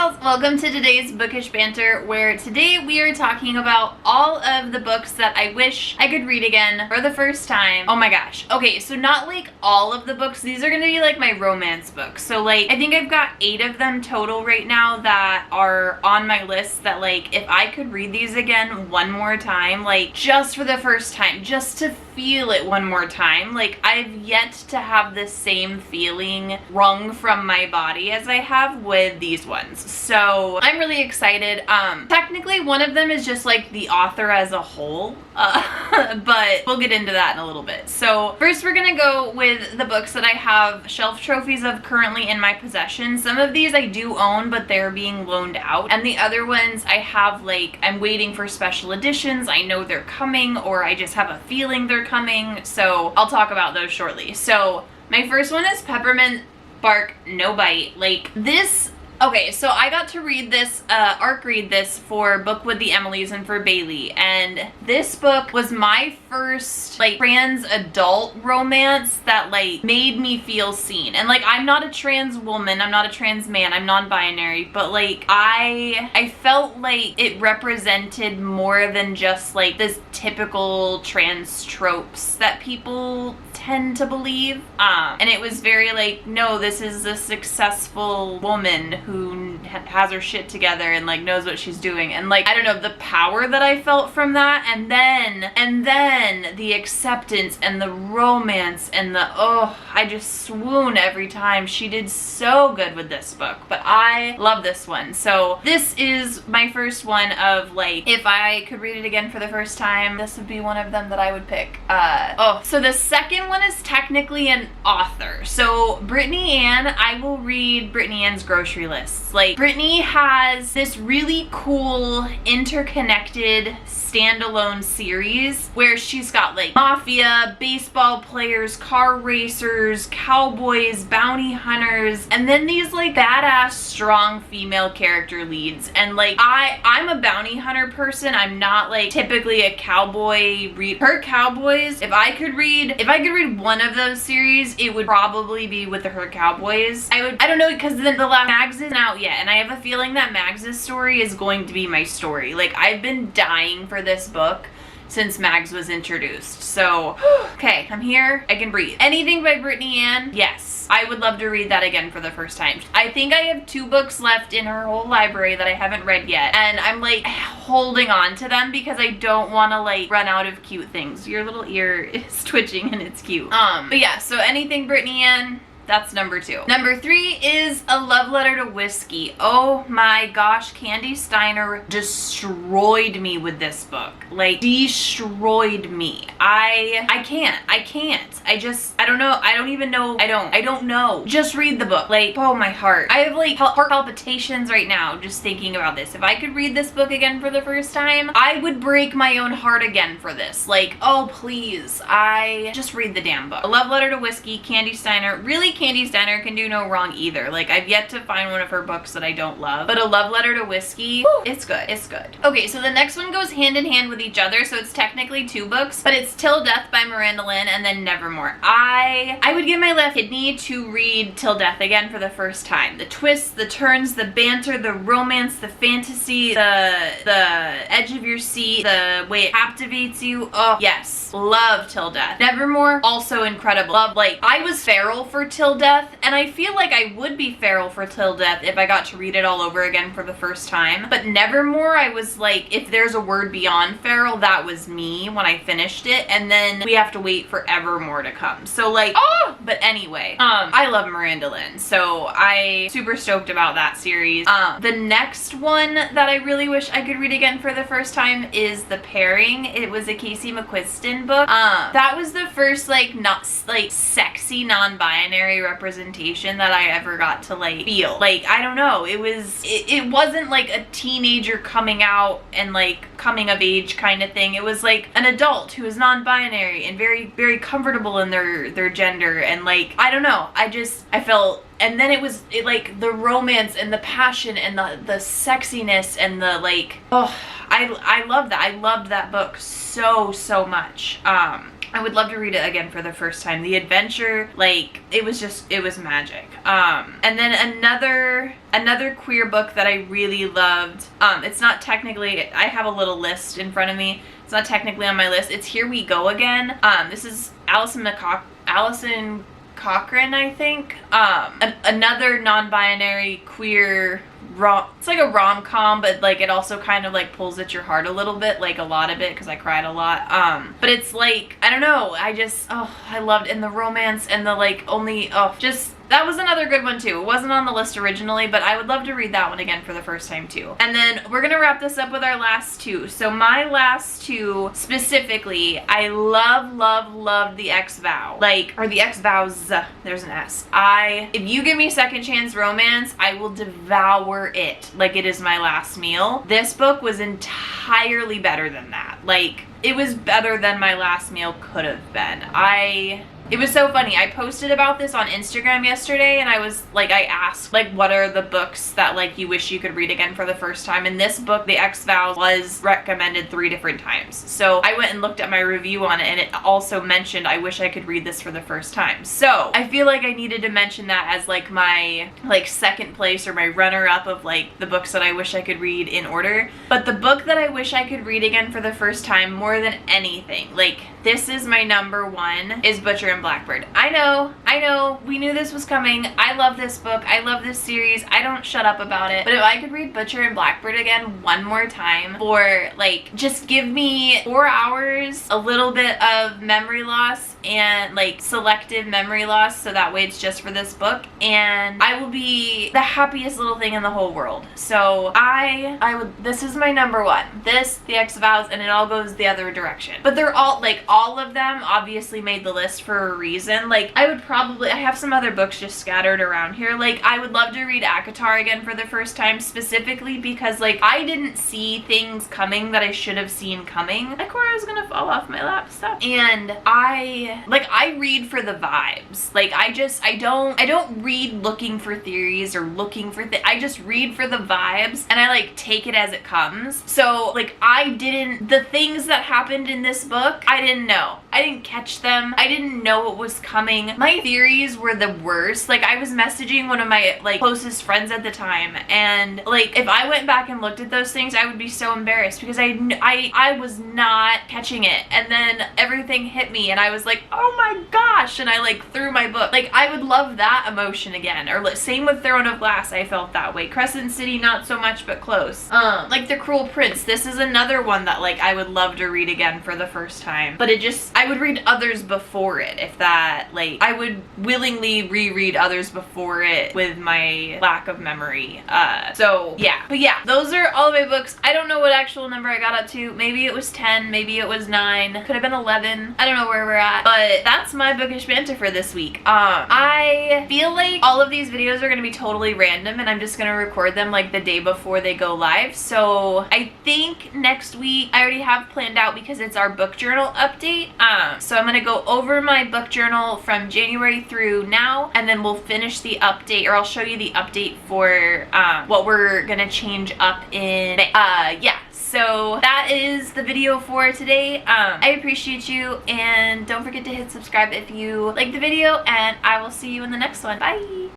gals, welcome to today's Bookish Banter, where today we are talking about all of the books that I wish I could read again for the first time. Oh my gosh. Okay, so not like all of the books. These are gonna be like my romance books. So like, I think I've got 8 of them total right now that are on my list that like, if I could read these again one more time, like just for the first time, just to feel it one more time, like I've yet to have the same feeling wrung from my body as I have with these ones. So I'm really excited. Technically one of them is just like the author as a whole, but we'll get into that in a little bit. So first we're gonna go with the books that I have shelf trophies of currently in my possession. Some of these I do own, but they're being loaned out, and the other ones I have like, I'm waiting for special editions. I know they're coming, or I just have a feeling they're coming, so I'll talk about those shortly. So my first one is Peppermint Bark No Bite. Like this, okay, so I got to read this, read this for Book with the Emilys and for Bailey, and this book was my first like trans adult romance that like made me feel seen. And like, I'm not a trans woman, I'm not a trans man, I'm non-binary, but like I felt like it represented more than just like this typical trans tropes that people tend to believe. And it was very like, no, this is a successful woman who has her shit together and like knows what she's doing, and like, I don't know, the power that I felt from that, and then the acceptance and the romance and the, oh, I just swoon every time. She did so good with this book, but I love this one. So this is my first one of like, if I could read it again for the first time, this would be one of them that I would pick. So the second one is technically an author. So Brittany Ann, I will read Brittany Ann's grocery lists. Like, Brittany has this really cool interconnected standalone series where she's got like mafia, baseball players, car racers, cowboys, bounty hunters, and then these like badass strong female character leads. And like, I'm a bounty hunter person. I'm not like typically a cowboy read. Her cowboys, if I could read one of those series, it would probably be with her cowboys. I don't know, because then the last Mags isn't out yet, and I have a feeling that Mags's story is going to be my story. Like, I've been dying for this book since Mags was introduced. So, okay, I'm here, I can breathe. Anything by Brittany Ann? Yes. I would love to read that again for the first time. I think I have 2 books left in her whole library that I haven't read yet, and I'm like holding on to them because I don't want to like run out of cute things. Your little ear is twitching and it's cute. But yeah, so anything Brittany Ann, that's number 2. Number 3 is A Love Letter to Whiskey. Oh my gosh, Candy Steiner destroyed me with this book. Like, destroyed me. I can't. I don't know. I don't even know. I don't know. Just read the book. Like, oh my heart. I have like heart palpitations right now just thinking about this. If I could read this book again for the first time, I would break my own heart again for this. Like, oh please. Just read the damn book. A Love Letter to Whiskey, Candy Steiner. Really, Candy Steiner can do no wrong either. Like, I've yet to find one of her books that I don't love, but A Love Letter to Whiskey, whew, it's good. It's good. Okay, so the next one goes hand in hand with each other, so it's technically 2 books, but it's Till Death by Miranda Lynn and then Nevermore. I would give my left kidney to read Till Death again for the first time. The twists, the turns, the banter, the romance, the fantasy, the edge of your seat, the way it captivates you. Oh yes, love Till Death. Nevermore, also incredible. Love, like, I was feral for Till Death, and I feel like I would be feral for Till Death if I got to read it all over again for the first time. But Nevermore, I was like, if there's a word beyond feral, that was me when I finished it, and then we have to wait for Evermore to come. So like, oh, but anyway, I love Miranda Lynn, so I super stoked about that series. The next one that I really wish I could read again for the first time is The Pairing. It was a Casey McQuiston book. That was the first like not like sexy non-binary representation that I ever got to like feel. Like, I don't know, it wasn't like a teenager coming out and like coming of age kind of thing. It was like an adult who is non-binary and very, very comfortable in their gender, and like, I don't know, I felt, and then it like the romance and the passion and the sexiness and the like, oh, I love that. I loved that book so much. I would love to read it again for the first time. The adventure, like, it was magic. And then another queer book that I really loved, it's not technically, I have a little list in front of me. It's not technically on my list. It's Here We Go Again. This is Alison Cochran, I think. Another non-binary queer it's like a rom-com, but like it also kind of like pulls at your heart a little bit, like a lot of it, because I cried a lot. But it's like, I don't know, I loved, and the romance and the like that was another good one too. It wasn't on the list originally, but I would love to read that one again for the first time too. And then we're gonna wrap this up with our last two. So my last two specifically, I loved The Ex-Vow. Or The Ex-Vows, there's an S. If you give me second chance romance, I will devour it like it is my last meal. This book was entirely better than that. Like, it was better than my last meal could have been. It was so funny. I posted about this on Instagram yesterday, and I was like, I asked, like, what are the books that, like, you wish you could read again for the first time? And this book, The Ex-Vows, was recommended 3 different times. So I went and looked at my review on it, and it also mentioned I wish I could read this for the first time. So I feel like I needed to mention that as, like, my, like, second place or my runner-up of, like, the books that I wish I could read in order. But the book that I wish I could read again for the first time, more than anything, like, this is my number one, is Butcher and Blackbird. I know, we knew this was coming. I love this book. I love this series. I don't shut up about it. But if I could read Butcher and Blackbird again one more time for, like, just give me 4 hours, a little bit of memory loss, and like selective memory loss, so that way it's just for this book, and I will be the happiest little thing in the whole world. So this is my number one. This, The Ex-Vows, and it all goes the other direction. But they're all, like, all of them obviously made the list for a reason. Like, I have some other books just scattered around here. Like, I would love to read ACOTAR again for the first time, specifically because, like, I didn't see things coming that I should have seen coming. Like, where I was gonna fall off my lap stuff. And I read for the vibes. Like, I don't read looking for theories or looking for I just read for the vibes, and I, like, take it as it comes. So, like, the things that happened in this book, I didn't know. I didn't catch them. I didn't know what was coming. My theories were the worst. Like, I was messaging one of my, like, closest friends at the time, and, like, if I went back and looked at those things, I would be so embarrassed because I was not catching it. And then everything hit me, and I was like, oh my gosh, and I, like, threw my book. Like, I would love that emotion again. Or same with Throne of Glass, I felt that way. Crescent City, not so much, but close. Like The Cruel Prince, this is another one that, like, I would love to read again for the first time. But I would read others before it, if that, like, I would willingly reread others before it with my lack of memory. So yeah. But yeah, those are all of my books. I don't know what actual number I got up to. Maybe it was 10, maybe it was 9, could have been 11. I don't know where we're at, but that's my bookish banter for this week. I feel like all of these videos are gonna be totally random, and I'm just gonna record them like the day before they go live. So I think next week I already have planned out, because it's our book journal update. So I'm gonna go over my book journal from January through now, and then we'll finish the update, or I'll show you the update for what we're gonna change up in May. Yeah. So that is the video for today. I appreciate you, and don't forget to hit subscribe if you like the video, and I will see you in the next one. Bye!